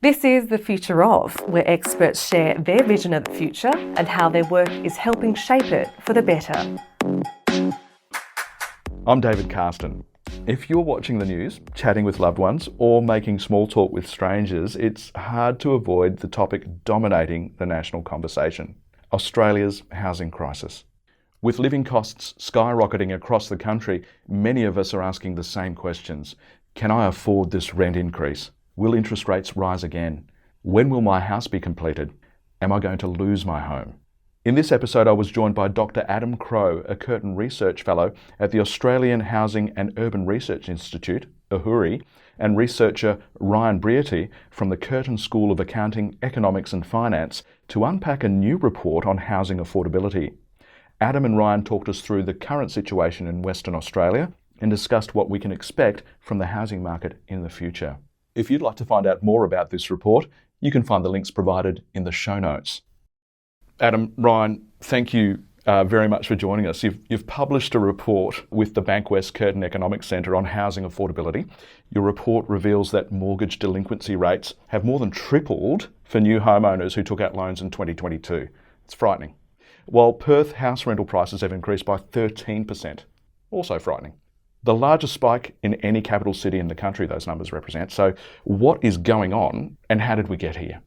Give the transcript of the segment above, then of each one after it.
This is The Future Of, where experts share their vision of the future and how their work is helping shape it for the better. I'm David Carston. If you're watching the news, chatting with loved ones, or making small talk with strangers, it's hard to avoid the topic dominating the national conversation: Australia's housing crisis. With living costs skyrocketing across the country, many of us are asking the same questions. Can I afford this rent increase? Will interest rates rise again? When will my house be completed? Am I going to lose my home? In this episode, I was joined by Dr. Adam Crowe, a Curtin Research Fellow at the Australian Housing and Urban Research Institute, AHURI, and researcher Ryan Briety from the Curtin School of Accounting, Economics and Finance to unpack a new report on housing affordability. Adam and Ryan talked us through the current situation in Western Australia and discussed what we can expect from the housing market in the future. If you'd like to find out more about this report, you can find the links provided in the show notes. Adam, Ryan, thank you very much for joining us. You've published a report with the Bankwest Curtin Economics Centre on housing affordability. Your report reveals that mortgage delinquency rates have more than tripled for new homeowners who took out loans in 2022. It's frightening. While Perth house rental prices have increased by 13%, also frightening. The largest spike in any capital city in the country those numbers represent. So what is going on and how did we get here?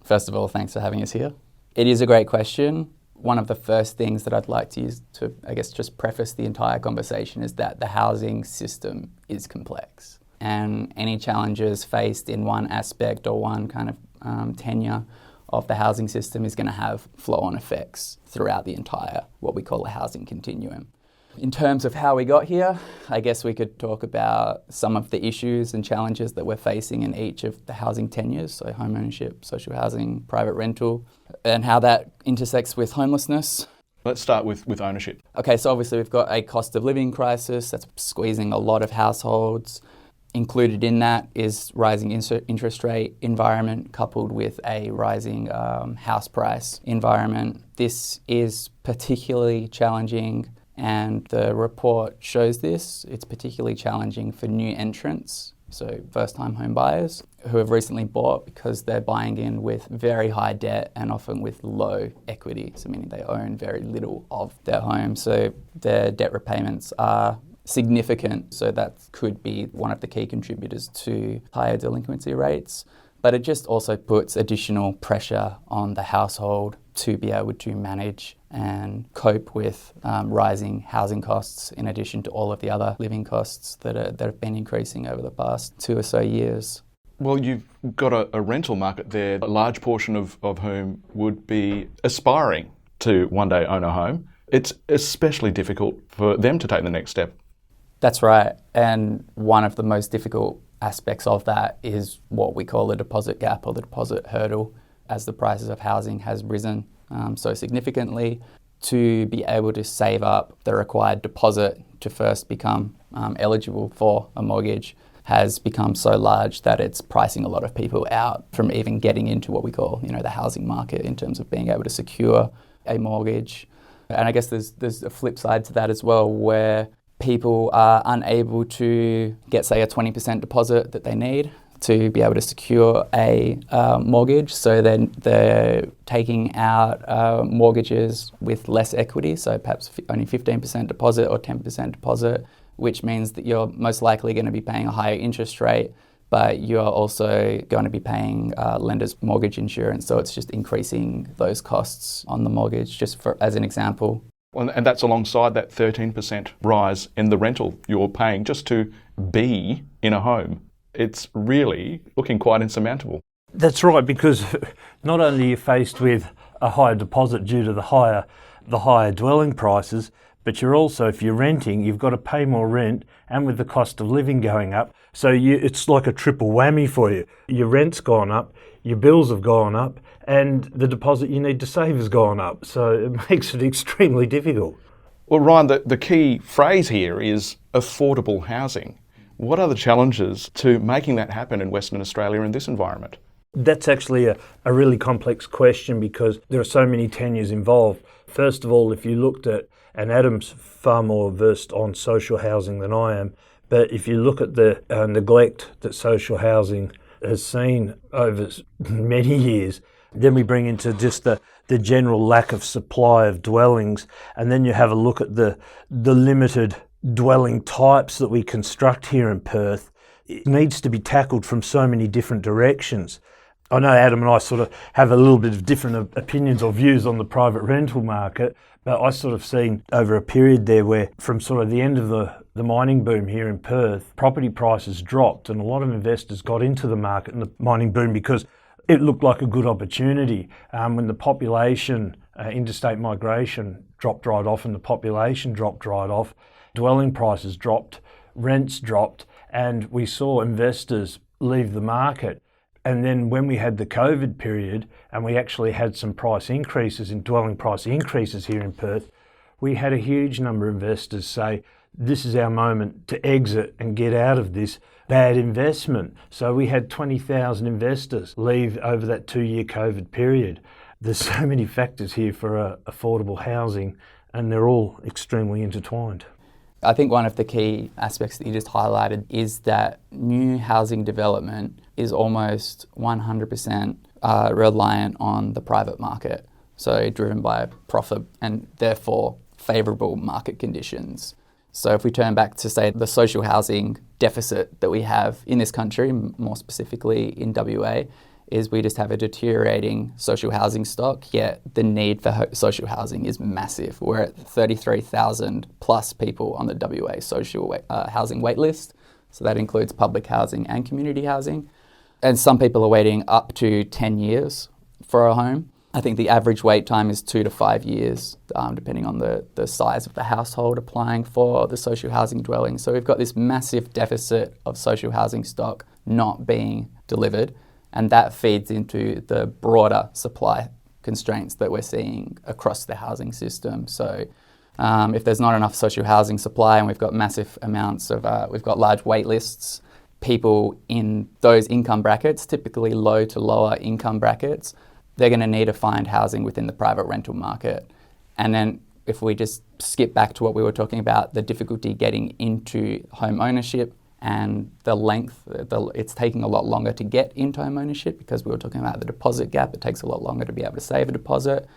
First of all, thanks for having us here. It is a great question. One of the first things that I'd like to use to, just preface the entire conversation is that the housing system is complex. And any challenges faced in one aspect or one kind of tenure of the housing system is going to have flow-on effects throughout the entire, what we call a housing continuum. In terms of how we got here, I guess we could talk about some of the issues and challenges that we're facing in each of the housing tenures, so home ownership, social housing, private rental, and how that intersects with homelessness. Let's start with ownership. Okay, so obviously we've got a cost of living crisis that's squeezing a lot of households. Included in that is rising interest rate environment coupled with a rising house price environment. This is particularly challenging, and the report shows this. It's particularly challenging for new entrants, so first-time home buyers who have recently bought because they're buying in with very high debt and often with low equity, so meaning they own very little of their home. So their debt repayments are significant, so that could be one of the key contributors to higher delinquency rates. But it just also puts additional pressure on the household to be able to manage and cope with rising housing costs, in addition to all of the other living costs that have been increasing over the past 2 or so years. Well, you've got a rental market there, a large portion of whom would be aspiring to one day own a home. It's especially difficult for them to take the next step. That's right. And one of the most difficult aspects of that is what we call the deposit gap or the deposit hurdle. As the prices of housing has risen so significantly, to be able to save up the required deposit to first become eligible for a mortgage has become so large that it's pricing a lot of people out from even getting into what we call, the housing market in terms of being able to secure a mortgage. And I guess there's a flip side to that as well, where people are unable to get, say, a 20% deposit that they need to be able to secure a mortgage. So then they're taking out mortgages with less equity, so perhaps only 15% deposit or 10% deposit, which means that you're most likely going to be paying a higher interest rate, but you're also going to be paying lender's mortgage insurance. So it's just increasing those costs on the mortgage, just as an example. Well, and that's alongside that 13% rise in the rental you're paying just to be in a home. It's really looking quite insurmountable. That's right, because not only are you faced with a higher deposit due to the higher dwelling prices, but you're also, if you're renting, you've got to pay more rent, and with the cost of living going up, so it's like a triple whammy for you. Your rent's gone up, your bills have gone up, and the deposit you need to save has gone up. So it makes it extremely difficult. Well, Ryan, the key phrase here is affordable housing. What are the challenges to making that happen in Western Australia in this environment? That's actually a really complex question because there are so many tenures involved. First of all, if you looked at, and Adam's far more versed on social housing than I am, but if you look at the neglect that social housing has seen over many years. Then we bring into just the general lack of supply of dwellings, and then you have a look at the limited dwelling types that we construct here in Perth. It needs to be tackled from so many different directions. I know Adam and I sort of have a little bit of different opinions or views on the private rental market, but I sort of seen over a period there where from sort of the end of the mining boom here in Perth, property prices dropped and a lot of investors got into the market in the mining boom because it looked like a good opportunity. When the population, interstate migration dropped right off and the population dropped right off, dwelling prices dropped, rents dropped, and we saw investors leave the market. And then when we had the COVID period and we actually had some price increases in dwelling price increases here in Perth, we had a huge number of investors say, this is our moment to exit and get out of this bad investment. So we had 20,000 investors leave over that 2-year COVID period. There's so many factors here for affordable housing and they're all extremely intertwined. I think one of the key aspects that you just highlighted is that new housing development is almost 100% reliant on the private market, so driven by profit and therefore favourable market conditions. So if we turn back to, say, the social housing deficit that we have in this country, more specifically in WA, is we just have a deteriorating social housing stock, yet the need for social housing is massive. We're at 33,000 plus people on the WA social housing wait list. So that includes public housing and community housing. And some people are waiting up to 10 years for a home. I think the average wait time is 2 to 5 years, depending on the size of the household applying for the social housing dwelling. So we've got this massive deficit of social housing stock not being delivered. And that feeds into the broader supply constraints that we're seeing across the housing system. So if there's not enough social housing supply and we've got massive amounts of, we've got large wait lists, people in those income brackets, typically low to lower income brackets, they're going to need to find housing within the private rental market. And then if we just skip back to what we were talking about, the difficulty getting into home ownership, and the length, it's taking a lot longer to get into home ownership because we were talking about the deposit gap. It takes a lot longer to be able to save a deposit.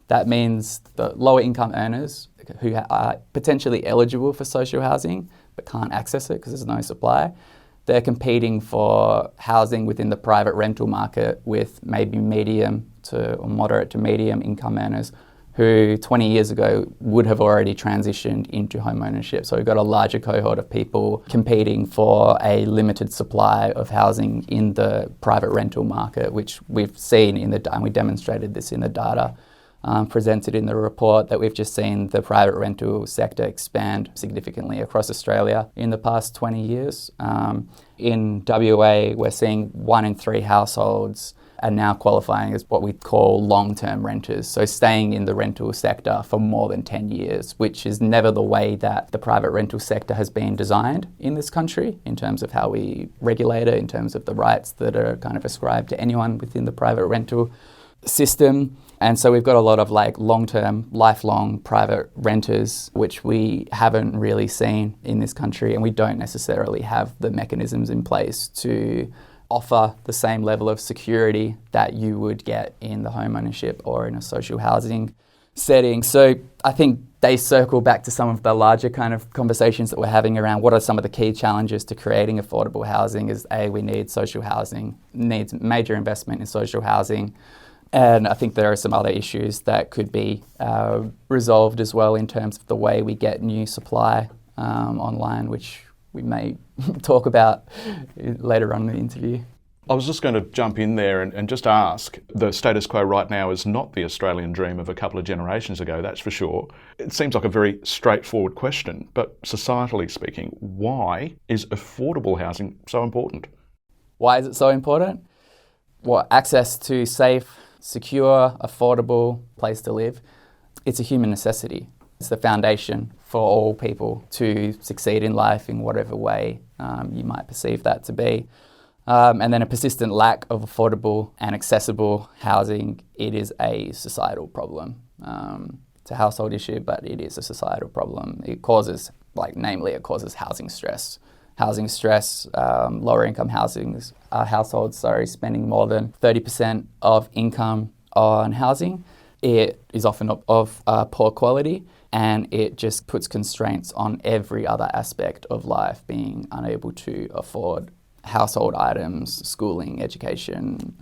That means the lower income earners who are potentially eligible for social housing but can't access it because there's no supply, they're competing for housing within the private rental market with maybe medium to or moderate to medium income earners who 20 years ago would have already transitioned into home ownership. So we've got a larger cohort of people competing for a limited supply of housing in the private rental market, which we've seen and we demonstrated this in the data presented in the report, that we've just seen the private rental sector expand significantly across Australia in the past 20 years. In WA, we're seeing 1 in 3 households are now qualifying as what we call long-term renters, so staying in the rental sector for more than 10 years, which is never the way that the private rental sector has been designed in this country in terms of how we regulate it, in terms of the rights that are kind of ascribed to anyone within the private rental system. And so we've got a lot of like long-term, lifelong private renters, which we haven't really seen in this country, and we don't necessarily have the mechanisms in place to offer the same level of security that you would get in the home ownership or in a social housing setting. So I think they circle back to some of the larger kind of conversations that we're having around what are some of the key challenges to creating affordable housing is we need social housing, needs major investment in social housing. And I think there are some other issues that could be resolved as well in terms of the way we get new supply online, which we may talk about later on in the interview. I was just going to jump in there and just ask, the status quo right now is not the Australian dream of a couple of generations ago, that's for sure. It seems like a very straightforward question, but societally speaking, why is affordable housing so important? Why is it so important? Well, access to safe, secure, affordable place to live. It's a human necessity. It's the foundation for all people to succeed in life in whatever way you might perceive that to be. And then a persistent lack of affordable and accessible housing, it is a societal problem. It's a household issue, but it is a societal problem. It causes, it causes housing stress. housing stress, lower income households, spending more than 30% of income on housing. It is often of poor quality, and it just puts constraints on every other aspect of life, being unable to afford household items, schooling, education,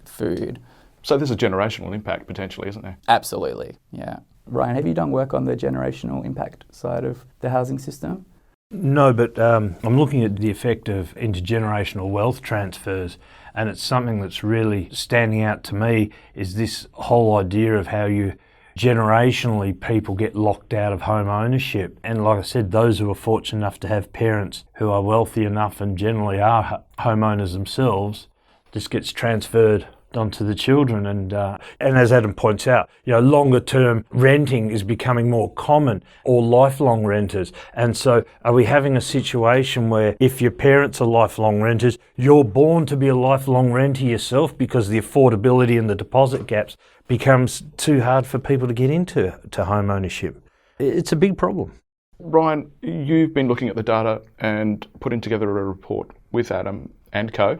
food. So there's a generational impact potentially, isn't there? Absolutely, yeah. Ryan, have you done work on the generational impact side of the housing system? No, but I'm looking at the effect of intergenerational wealth transfers, and it's something that's really standing out to me is this whole idea of how you generationally people get locked out of home ownership. And like I said, those who are fortunate enough to have parents who are wealthy enough and generally are homeowners themselves, this gets transferred onto the children, and as Adam points out, longer term renting is becoming more common, or lifelong renters. And so are we having a situation where if your parents are lifelong renters, you're born to be a lifelong renter yourself because the affordability and the deposit gaps becomes too hard for people to get into home ownership? It's a big problem. Ryan, you've been looking at the data and putting together a report with Adam and co.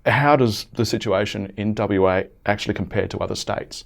How does the situation in WA actually compare to other states?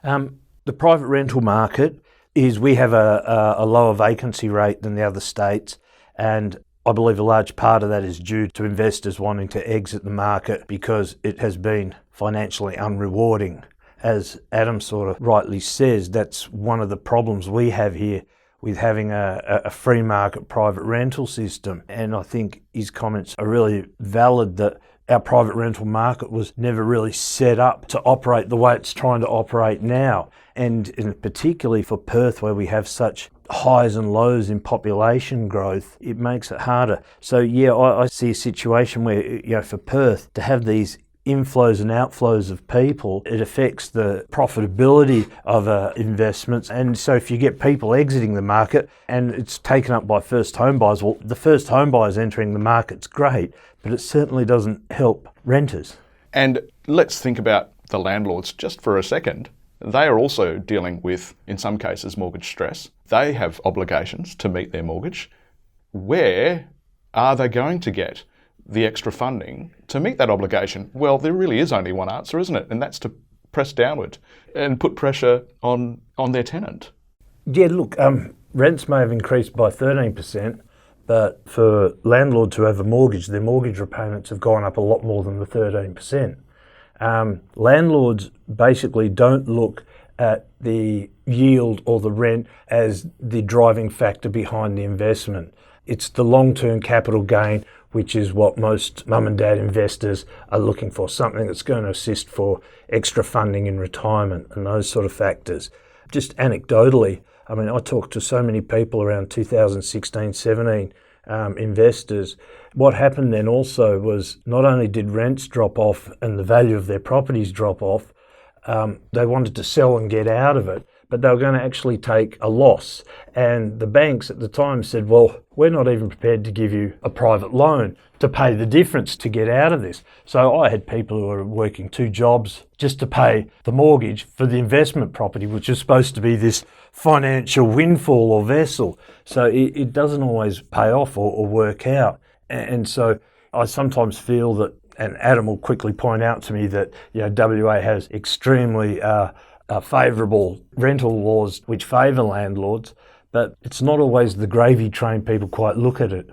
The private rental market is, we have a lower vacancy rate than the other states, and I believe a large part of that is due to investors wanting to exit the market because it has been financially unrewarding. As Adam sort of rightly says, that's one of the problems we have here with having a free market private rental system. And I think his comments are really valid that our private rental market was never really set up to operate the way it's trying to operate now. And particularly for Perth, where we have such highs and lows in population growth, it makes it harder. So yeah, I see a situation where, for Perth to have these inflows and outflows of people, it affects the profitability of investments. And so if you get people exiting the market and it's taken up by first home buyers, well, the first home buyers entering the market's great, but it certainly doesn't help renters. And let's think about the landlords just for a second. They are also dealing with, in some cases, mortgage stress. They have obligations to meet their mortgage. Where are they going to get the extra funding to meet that obligation? Well, there really is only one answer, isn't it? And that's to press downward and put pressure on their tenant. Yeah, look, rents may have increased by 13%, but for landlords who have a mortgage, their mortgage repayments have gone up a lot more than the 13%. Landlords basically don't look at the yield or the rent as the driving factor behind the investment. It's the long-term capital gain, which is what most mum and dad investors are looking for, something that's going to assist for extra funding in retirement and those sort of factors. Just anecdotally, I talked to so many people around 2016, 17, investors. What happened then also was not only did rents drop off and the value of their properties drop off, they wanted to sell and get out of it, but they were going to actually take a loss. And the banks at the time said, well, we're not even prepared to give you a private loan to pay the difference to get out of this. So I had people who were working 2 jobs just to pay the mortgage for the investment property, which is supposed to be this financial windfall or vessel. So it doesn't always pay off or work out. And so I sometimes feel that, and Adam will quickly point out to me that WA has extremely favourable rental laws which favour landlords, but it's not always the gravy train people quite look at it.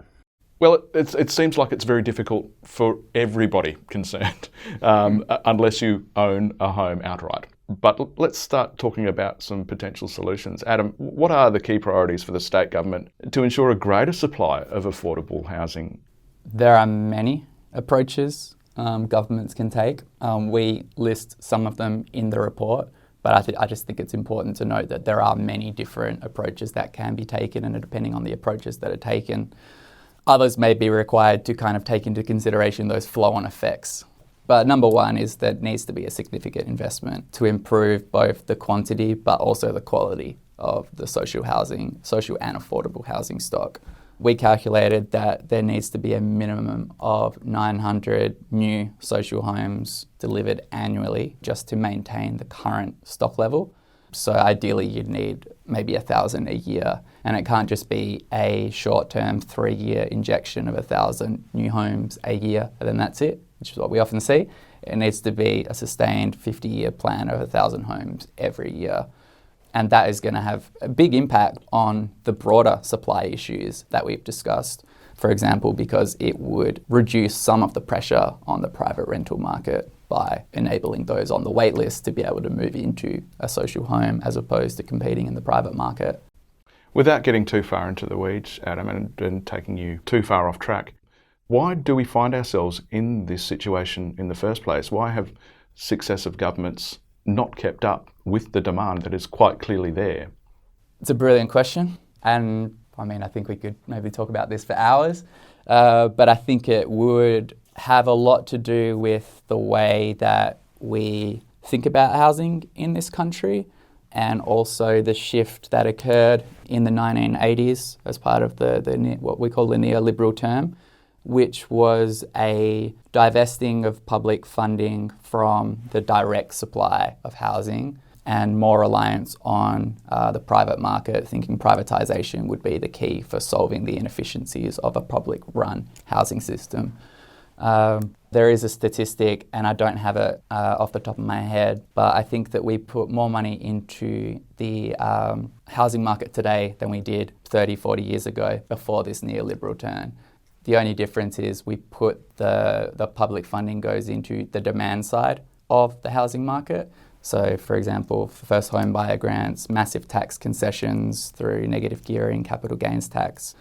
Well, it seems like it's very difficult for everybody concerned, unless you own a home outright. But let's start talking about some potential solutions. Adam, what are the key priorities for the state government to ensure a greater supply of affordable housing? There are many approaches governments can take. We list some of them in the report, but I just think it's important to note that there are many different approaches that can be taken, and depending on the approaches that are taken, others may be required to kind of take into consideration those flow-on effects. But number one is that needs to be a significant investment to improve both the quantity but also the quality of the social and affordable housing stock. We calculated that there needs to be a minimum of 900 new social homes delivered annually just to maintain the current stock level. So ideally you'd need maybe 1,000 a year, and it can't just be a short-term 3-year injection of 1,000 new homes a year and then that's it, which is what we often see. It needs to be a sustained 50-year plan of 1,000 homes every year. And that is going to have a big impact on the broader supply issues that we've discussed. For example, because it would reduce some of the pressure on the private rental market by enabling those on the wait list to be able to move into a social home as opposed to competing in the private market. Without getting too far into the weeds, Adam, and taking you too far off track, why do we find ourselves in this situation in the first place? Why have successive governments not kept up with the demand that is quite clearly there? It's a brilliant question. And I think we could maybe talk about this for hours, but I think it would have a lot to do with the way that we think about housing in this country, and also the shift that occurred in the 1980s as part of the what we call the neoliberal term, which was a divesting of public funding from the direct supply of housing and more reliance on the private market, thinking privatisation would be the key for solving the inefficiencies of a public-run housing system. There is a statistic, and I don't have it off the top of my head, but I think that we put more money into the housing market today than we did 30, 40 years ago before this neoliberal turn. The only difference is we put the public funding goes into the demand side of the housing market. So, for example, first home buyer grants, massive tax concessions through negative gearing, capital gains tax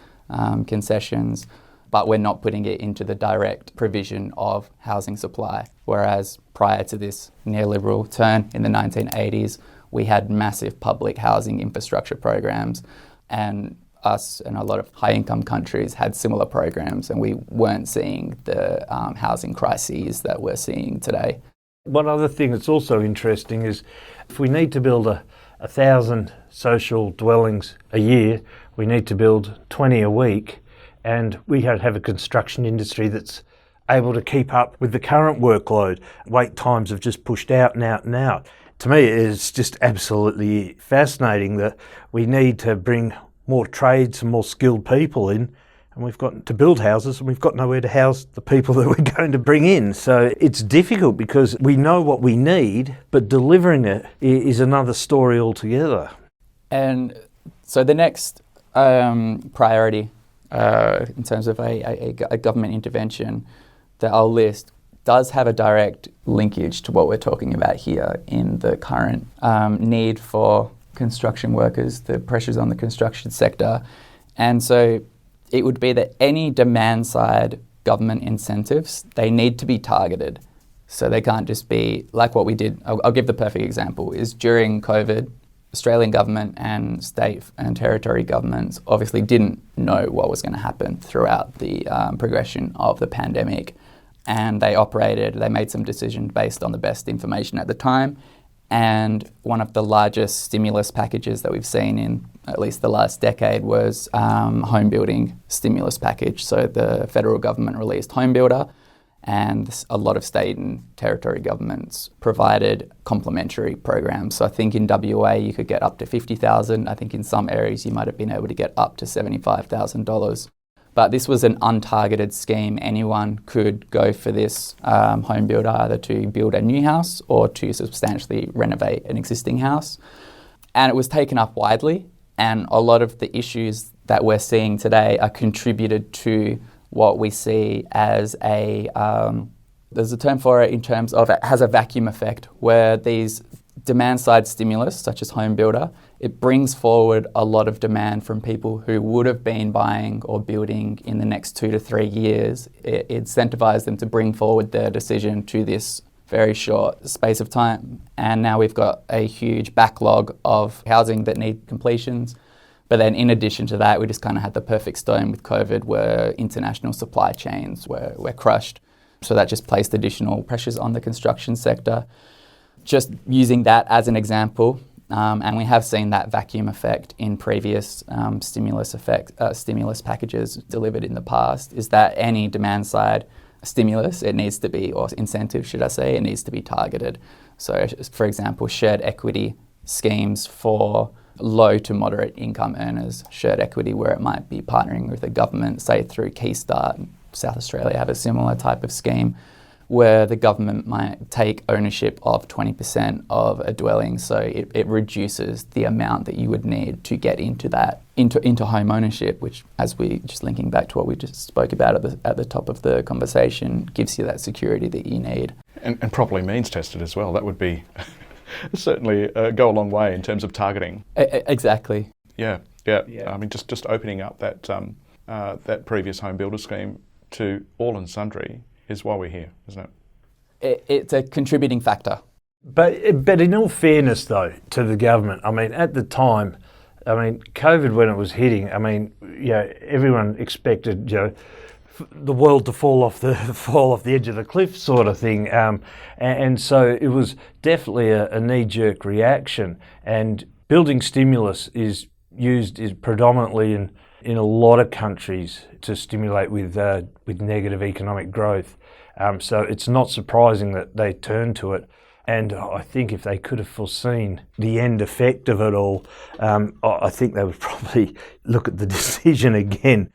concessions, but we're not putting it into the direct provision of housing supply. Whereas prior to this neoliberal turn in the 1980s, we had massive public housing infrastructure programs, and us and a lot of high-income countries had similar programs, and we weren't seeing the housing crises that we're seeing today. One other thing that's also interesting is if we need to build 1,000 social dwellings a year, we need to build 20 a week, and we have a construction industry that's able to keep up with the current workload. Wait times have just pushed out and out and out. To me, it's just absolutely fascinating that we need to bring more trades and more skilled people in, and we've got to build houses and we've got nowhere to house the people that we're going to bring in. So it's difficult because we know what we need, but delivering it is another story altogether. And so the next priority in terms of a government intervention that I'll list does have a direct linkage to what we're talking about here in the current need for construction workers, the pressures on the construction sector. And so it would be that any demand side government incentives, they need to be targeted. So they can't just be like what we did. I'll give the perfect example is during COVID, Australian government and state and territory governments obviously didn't know what was going to happen throughout the progression of the pandemic. And they made some decisions based on the best information at the time. And one of the largest stimulus packages that we've seen in at least the last decade was home building stimulus package. So the federal government released Home Builder, and a lot of state and territory governments provided complementary programs. So I think in WA you could get up to $50,000. I think in some areas you might have been able to get up to $75,000. But this was an untargeted scheme. Anyone could go for this home builder either to build a new house or to substantially renovate an existing house. And it was taken up widely, and a lot of the issues that we're seeing today are contributed to what we see as there's a term for it in terms of it has a vacuum effect, where these demand side stimulus, such as home builder, it brings forward a lot of demand from people who would have been buying or building in the next 2 to 3 years. It incentivizes them to bring forward their decision to this very short space of time. And now we've got a huge backlog of housing that need completions. But then in addition to that, we just kind of had the perfect storm with COVID where international supply chains were crushed. So that just placed additional pressures on the construction sector. Just using that as an example, and we have seen that vacuum effect in previous stimulus packages delivered in the past, is that any demand side stimulus, it needs to be, or incentive should I say, it needs to be targeted. So for example, shared equity schemes for low to moderate income earners, shared equity, where it might be partnering with the government, say through Keystart. South Australia have a similar type of scheme where the government might take ownership of 20% of a dwelling, so it reduces the amount that you would need to get into home ownership, which, as we just linking back to what we just spoke about at the top of the conversation, gives you that security that you need. And properly means tested as well. That would be certainly go a long way in terms of targeting. Exactly. Yeah. I mean, just opening up that previous home builder scheme to all and sundry is why we're here, isn't it? It's a contributing factor. But in all fairness, though, to the government, I mean, at the time, I mean, COVID when it was hitting, I mean, everyone expected, the world to fall off the edge of the cliff, sort of thing, and so it was definitely a knee-jerk reaction. And building stimulus is predominantly in a lot of countries to stimulate with negative economic growth. So it's not surprising that they turned to it. And I think if they could have foreseen the end effect of it all, I think they would probably look at the decision again.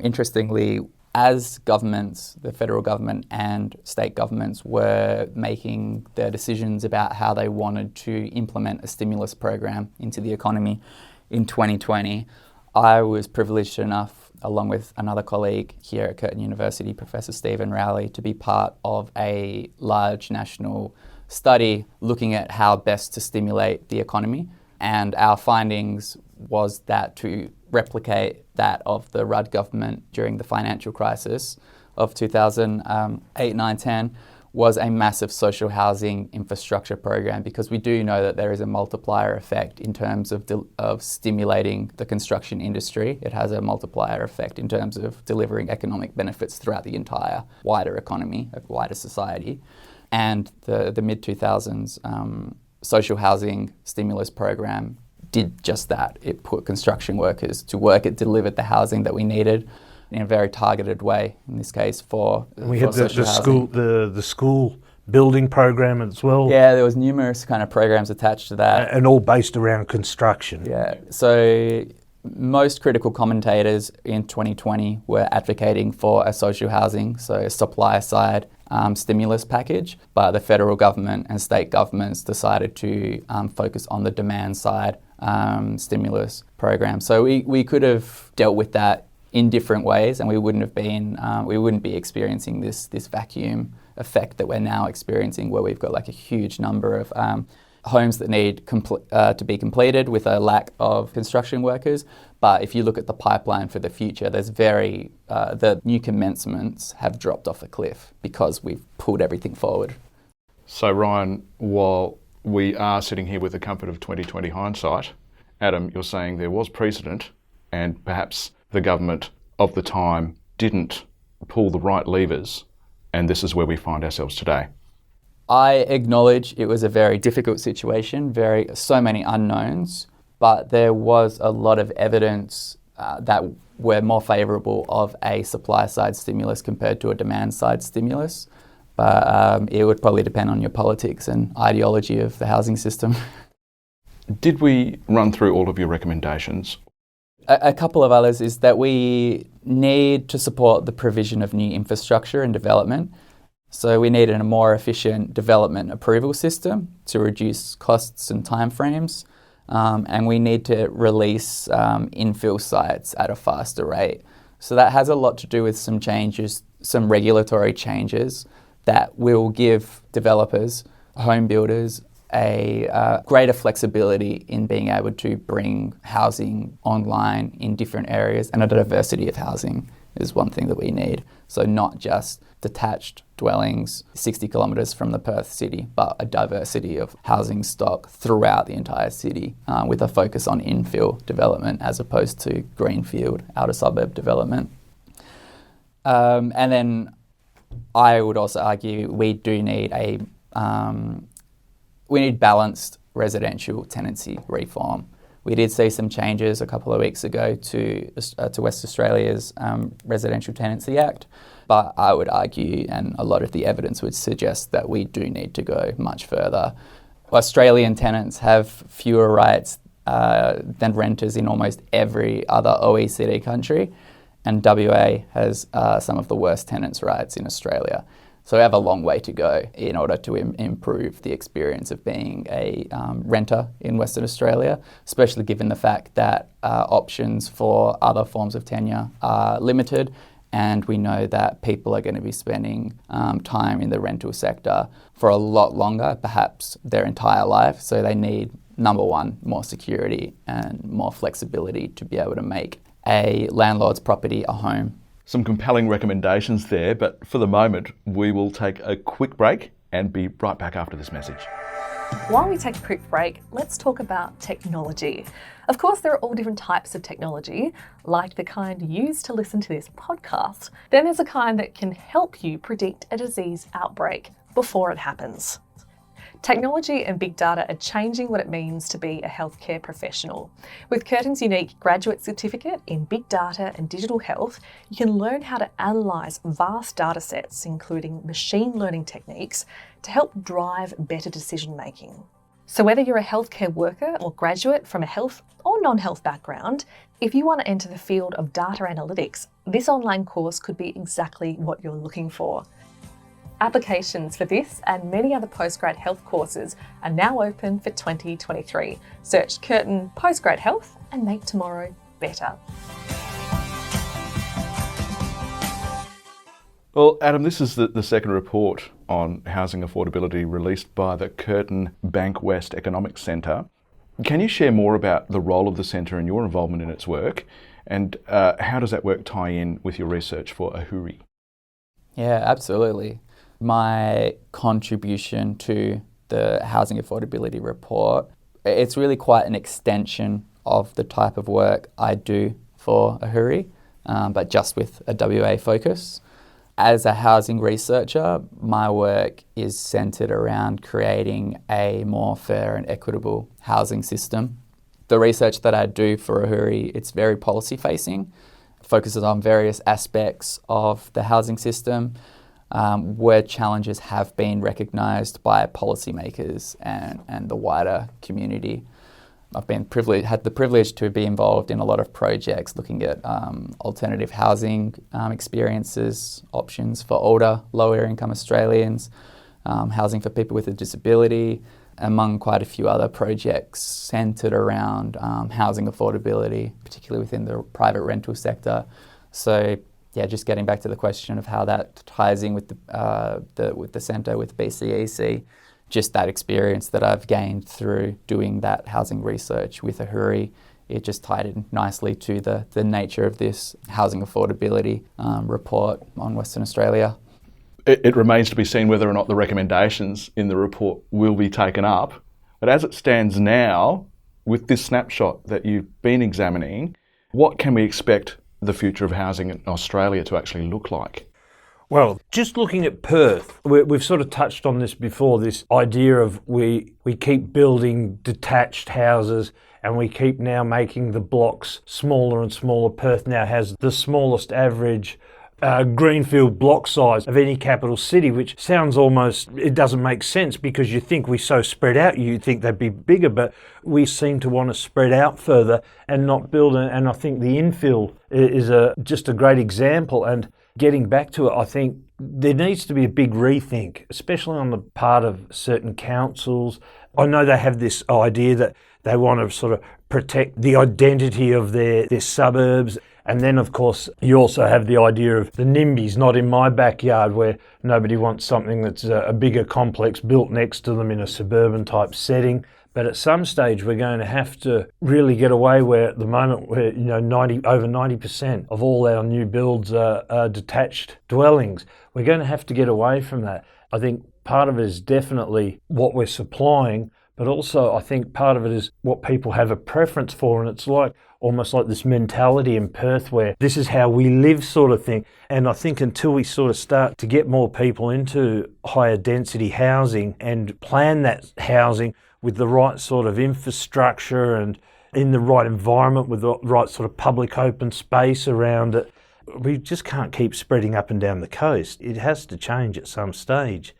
Interestingly, as governments, the federal government and state governments were making their decisions about how they wanted to implement a stimulus program into the economy in 2020, I was privileged enough, along with another colleague here at Curtin University, Professor Stephen Rowley, to be part of a large national study looking at how best to stimulate the economy. And our findings was that to replicate that of the Rudd government during the financial crisis of 2008, 9, 10 was a massive social housing infrastructure program, because we do know that there is a multiplier effect in terms of stimulating the construction industry. It has a multiplier effect in terms of delivering economic benefits throughout the entire wider economy, a wider society. And the mid-2000s social housing stimulus program did just that. It put construction workers to work. It delivered the housing that we needed in a very targeted way, in this case for we had the school building program as well. Yeah, there was numerous kind of programs attached to that. And all based around construction. Yeah, so most critical commentators in 2020 were advocating for a social housing, so a supply side stimulus package, but the federal government and state governments decided to focus on the demand side stimulus program. So we could have dealt with that in different ways, and we wouldn't be experiencing this vacuum effect that we're now experiencing, where we've got like a huge number of homes that need to be completed with a lack of construction workers. But if you look at the pipeline for the future, there's the new commencements have dropped off a cliff because we've pulled everything forward. So Ryan, while we are sitting here with the comfort of 2020 hindsight, Adam, you're saying there was precedent and perhaps the government of the time didn't pull the right levers, and this is where we find ourselves today. I acknowledge it was a very difficult situation, so many unknowns, but there was a lot of evidence that were more favourable of a supply-side stimulus compared to a demand-side stimulus. But it would probably depend on your politics and ideology of the housing system. Did we run through all of your recommendations? A couple of others is that we need to support the provision of new infrastructure and development. So we need a more efficient development approval system to reduce costs and timeframes. And we need to release infill sites at a faster rate. So that has a lot to do with some changes, some regulatory changes that will give developers, home builders, a greater flexibility in being able to bring housing online in different areas, and a diversity of housing is one thing that we need. So not just detached dwellings 60 kilometres from the Perth city, but a diversity of housing stock throughout the entire city with a focus on infill development as opposed to greenfield outer suburb development. And then I would also argue we do need we need balanced residential tenancy reform. We did see some changes a couple of weeks ago to West Australia's Residential Tenancy Act, but I would argue, and a lot of the evidence would suggest, that we do need to go much further. Australian tenants have fewer rights than renters in almost every other OECD country, and WA has some of the worst tenants' rights in Australia. So we have a long way to go in order to improve the experience of being a renter in Western Australia, especially given the fact that options for other forms of tenure are limited, and we know that people are going to be spending time in the rental sector for a lot longer, perhaps their entire life. So they need, number one, more security and more flexibility to be able to make a landlord's property a home. Some compelling recommendations there, but for the moment, we will take a quick break and be right back after this message. While we take a quick break, let's talk about technology. Of course, there are all different types of technology, like the kind used to listen to this podcast. Then there's a kind that can help you predict a disease outbreak before it happens. Technology and big data are changing what it means to be a healthcare professional. With Curtin's unique graduate certificate in big data and digital health, you can learn how to analyse vast data sets, including machine learning techniques, to help drive better decision making. So whether you're a healthcare worker or graduate from a health or non-health background, if you want to enter the field of data analytics, this online course could be exactly what you're looking for. Applications for this and many other postgrad health courses are now open for 2023. Search Curtin Postgrad Health and make tomorrow better. Well, Adam, this is the second report on housing affordability released by the Curtin Bankwest Economics Centre. Can you share more about the role of the centre and your involvement in its work, and how does that work tie in with your research for AHURI? Yeah, absolutely. My contribution to the Housing Affordability Report, it's really quite an extension of the type of work I do for AHURI, but just with a WA focus. As a housing researcher, my work is centred around creating a more fair and equitable housing system. The research that I do for AHURI, it's very policy facing, focuses on various aspects of the housing system, where challenges have been recognised by policymakers and the wider community. I've had the privilege to be involved in a lot of projects looking at alternative housing experiences, options for older, lower income Australians, housing for people with a disability, among quite a few other projects centred around housing affordability, particularly within the private rental sector. So yeah, just getting back to the question of how that ties in with the centre, with BCEC, just that experience that I've gained through doing that housing research with AHURI, it just tied in nicely to the nature of this housing affordability report on Western Australia. It remains to be seen whether or not the recommendations in the report will be taken up. But as it stands now, with this snapshot that you've been examining, what can we expect the future of housing in Australia to actually look like? Well, just looking at Perth, we've sort of touched on this before, this idea of we keep building detached houses and we keep now making the blocks smaller and smaller. Perth now has the smallest average greenfield block size of any capital city, which sounds almost, it doesn't make sense because you think we're so spread out, you'd think they'd be bigger, but we seem to want to spread out further and not build. And I think the infill is just a great example. And getting back to it, I think there needs to be a big rethink, especially on the part of certain councils. I know they have this idea that they want to sort of protect the identity of their suburbs. And then, of course, you also have the idea of the NIMBYs, not in my backyard, where nobody wants something that's a bigger complex built next to them in a suburban type setting. But at some stage, we're going to have to really get away where at the moment, where over 90% of all our new builds are detached dwellings. We're going to have to get away from that. I think part of it is definitely what we're supplying, but also I think part of it is what people have a preference for, and it's like almost like this mentality in Perth where this is how we live sort of thing. And I think until we sort of start to get more people into higher density housing and plan that housing with the right sort of infrastructure and in the right environment with the right sort of public open space around it, we just can't keep spreading up and down the coast. It has to change at some stage.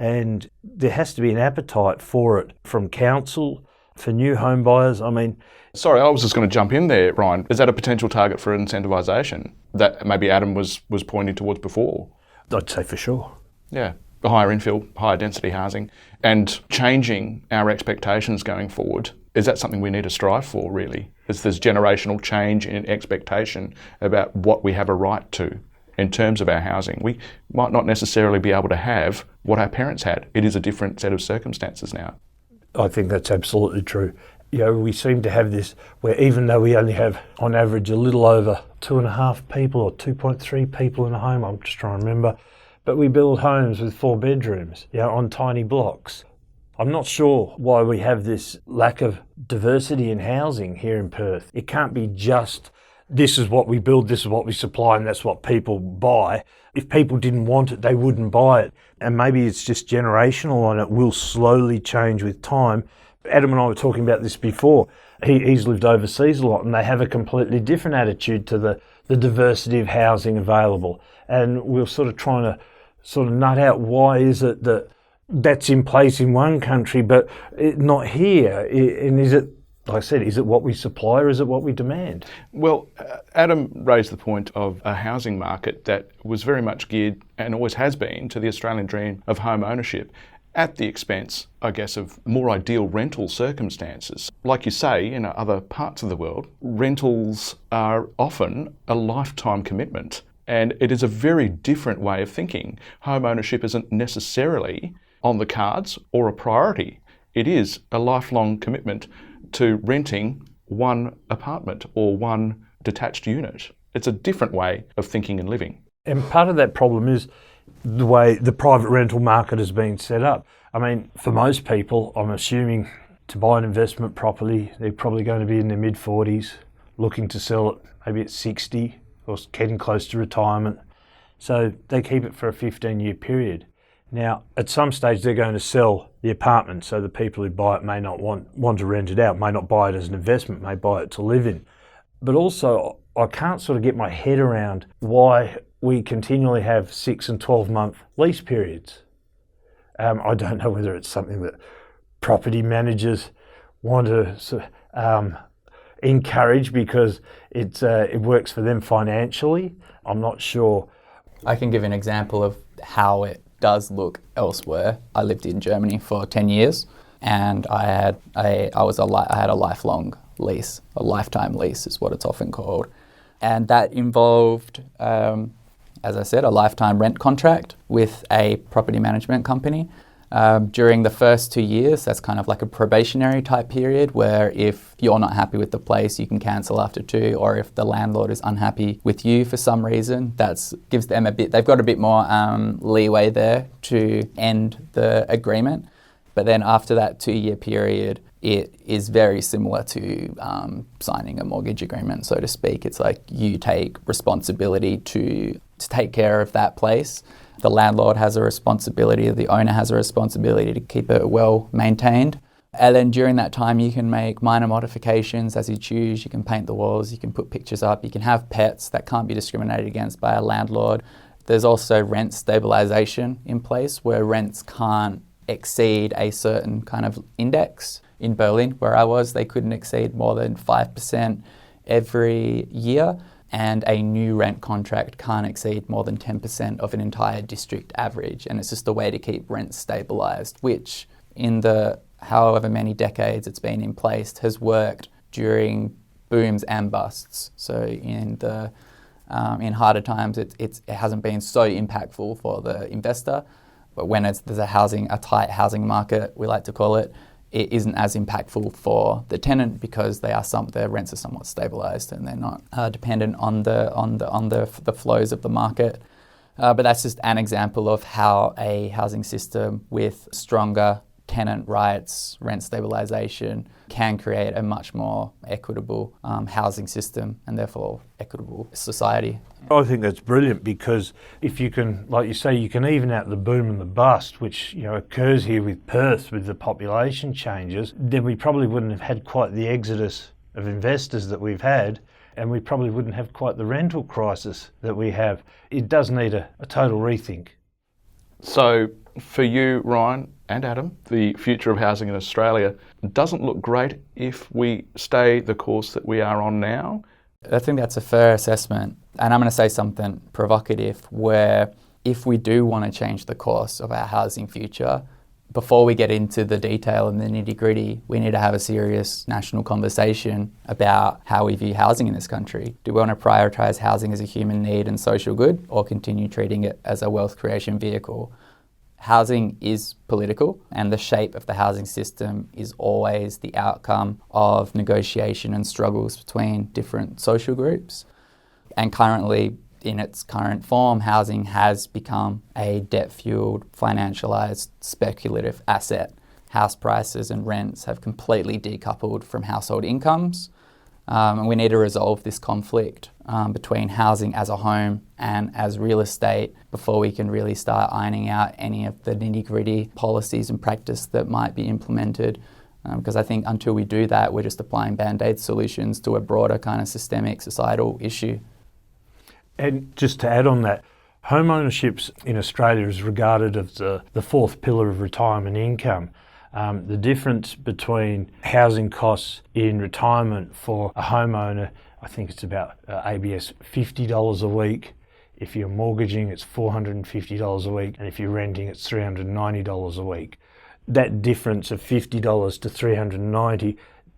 and there has to be an appetite for it from council, for new home buyers. I mean, Sorry, I was just going to jump in there, Brian. Is that a potential target for incentivisation that maybe Adam was pointing towards before? I'd say for sure. Yeah, higher infill, higher density housing, and changing our expectations going forward. Is that something we need to strive for, really? Is there's generational change in expectation about what we have a right to in terms of our housing? We might not necessarily be able to have what our parents had. It is a different set of circumstances now. I think that's absolutely true. We seem to have this where even though we only have on average a little over 2.5 people or 2.3 people in a home, I'm just trying to remember, but we build homes with 4 bedrooms, on tiny blocks. I'm not sure why we have this lack of diversity in housing here in Perth. It can't be just this is what we build, this is what we supply, and that's what people buy. If people didn't want it, they wouldn't buy it. And maybe it's just generational and it will slowly change with time. Adam and I were talking about this before. He's lived overseas a lot and they have a completely different attitude to the diversity of housing available. And we're sort of trying to nut out why is it that that's in place in one country but not here. And is it, like I said, is it what we supply or is it what we demand? Well, Adam raised the point of a housing market that was very much geared, and always has been, to the Australian dream of home ownership, at the expense, I guess, of more ideal rental circumstances. Like you say, in other parts of the world, rentals are often a lifetime commitment, and it is a very different way of thinking. Home ownership isn't necessarily on the cards or a priority. It is a lifelong commitment to renting one apartment or one detached unit. It's a different way of thinking and living. And part of that problem is the way the private rental market has been set up. I mean, for most people, I'm assuming to buy an investment property, they're probably going to be in their mid-40s, looking to sell it maybe at 60 or getting close to retirement. So they keep it for a 15-year period. Now, at some stage, they're going to sell the apartment, so the people who buy it may not want to rent it out, may not buy it as an investment, may buy it to live in. But also, I can't sort of get my head around why we continually have 6 and 12-month lease periods. I don't know whether it's something that property managers want to encourage because it works for them financially. I'm not sure. I can give an example of how it does look elsewhere. I lived in Germany for 10 years and I had a lifelong lease, a lifetime lease is what it's often called. And that involved, as I said, a lifetime rent contract with a property management company. During the first 2 years, that's kind of like a probationary type period where if you're not happy with the place, you can cancel after 2, or if the landlord is unhappy with you for some reason, that gives them they've got a bit more leeway there to end the agreement. But then after that 2-year period, it is very similar to signing a mortgage agreement, so to speak. It's like you take responsibility to take care of that place. The landlord has a responsibility, the owner has a responsibility to keep it well maintained. And then during that time, you can make minor modifications as you choose. You can paint the walls, you can put pictures up, you can have pets that can't be discriminated against by a landlord. There's also rent stabilisation in place where rents can't exceed a certain kind of index. In Berlin, where I was, they couldn't exceed more than 5% every year. And a new rent contract can't exceed more than 10% of an entire district average. And it's just a way to keep rents stabilised, which in the however many decades it's been in place has worked during booms and busts. So in harder times, it hasn't been so impactful for the investor. But when there's a tight housing market, we like to call it, it isn't as impactful for the tenant because their rents are somewhat stabilised and they're not dependent on the flows of the market. But that's just an example of how a housing system with stronger tenant rights, rent stabilisation, can create a much more equitable housing system and therefore equitable society. I think that's brilliant because if you can, like you say, you can even out the boom and the bust, which occurs here with Perth with the population changes, then we probably wouldn't have had quite the exodus of investors that we've had, and we probably wouldn't have quite the rental crisis that we have. It does need a total rethink. So for you, Ryan and Adam, the future of housing in Australia doesn't look great if we stay the course that we are on now. I think that's a fair assessment. And I'm going to say something provocative, where if we do want to change the course of our housing future, before we get into the detail and the nitty-gritty, we need to have a serious national conversation about how we view housing in this country. Do we want to prioritise housing as a human need and social good, or continue treating it as a wealth creation vehicle? Housing is political, and the shape of the housing system is always the outcome of negotiation and struggles between different social groups. And currently, in its current form, housing has become a debt-fueled, financialised, speculative asset. House prices and rents have completely decoupled from household incomes. And we need to resolve this conflict between housing as a home and as real estate before we can really start ironing out any of the nitty-gritty policies and practice that might be implemented. Because I think until we do that, we're just applying band-aid solutions to a broader kind of systemic societal issue. And just to add on that, home ownership in Australia is regarded as the fourth pillar of retirement income. The difference between housing costs in retirement for a homeowner, I think it's about ABS $50 a week. If you're mortgaging, it's $450 a week. And if you're renting, it's $390 a week. That difference of $50 to $390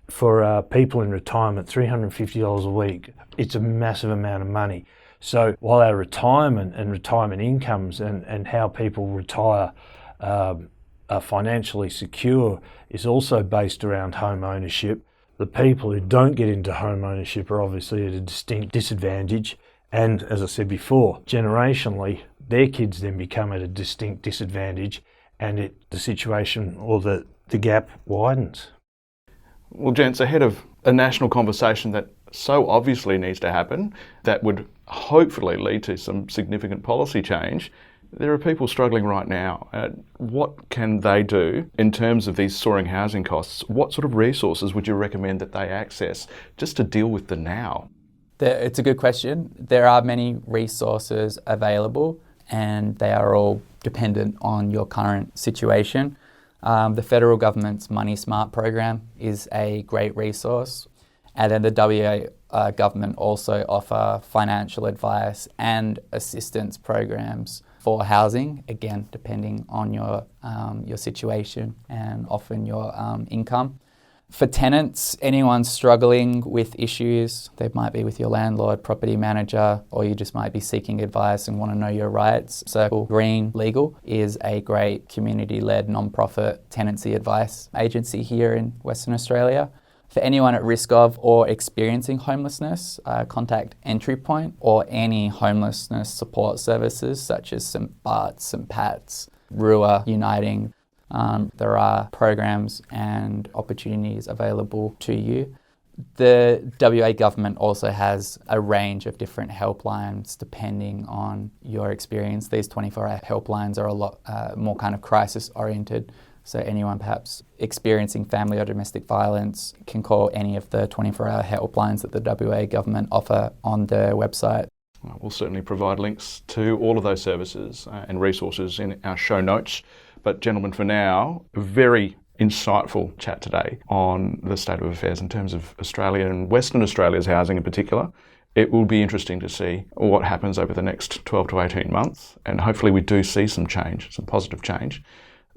for people in retirement, $350 a week, it's a massive amount of money. So while our retirement and retirement incomes and how people retire are financially secure is also based around home ownership, the people who don't get into home ownership are obviously at a distinct disadvantage. And as I said before, generationally, their kids then become at a distinct disadvantage, and the situation or the gap widens. Well, gents, ahead of a national conversation that so obviously needs to happen, that would hopefully lead to some significant policy change, there are people struggling right now. What can they do in terms of these soaring housing costs? What sort of resources would you recommend that they access just to deal with the now? It's a good question. There are many resources available, and they are all dependent on your current situation. The federal government's Money Smart program is a great resource. And then the WA government also offer financial advice and assistance programs for housing, again, depending on your situation and often your income. For tenants, anyone struggling with issues, they might be with your landlord, property manager, or you just might be seeking advice and want to know your rights. Circle Green Legal is a great community-led non-profit tenancy advice agency here in Western Australia. For anyone at risk of or experiencing homelessness, contact Entry Point or any homelessness support services such as St Bart's, St Pat's, Rua, Uniting. There are programs and opportunities available to you. The WA government also has a range of different helplines depending on your experience. These 24-hour helplines are a lot more kind of crisis-oriented. So anyone perhaps experiencing family or domestic violence can call any of the 24-hour helplines that the WA government offer on their website. We'll certainly provide links to all of those services and resources in our show notes. But gentlemen, for now, a very insightful chat today on the state of affairs in terms of Australia and Western Australia's housing in particular. It will be interesting to see what happens over the next 12 to 18 months, and hopefully we do see some change, some positive change.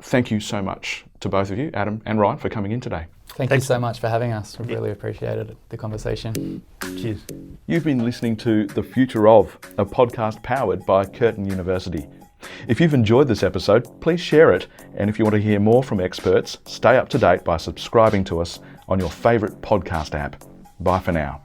Thank you so much to both of you, Adam and Ryan, for coming in today. Thanks you so much for having us. We really appreciated the conversation. Cheers. You've been listening to The Future Of, a podcast powered by Curtin University. If you've enjoyed this episode, please share it. And if you want to hear more from experts, stay up to date by subscribing to us on your favourite podcast app. Bye for now.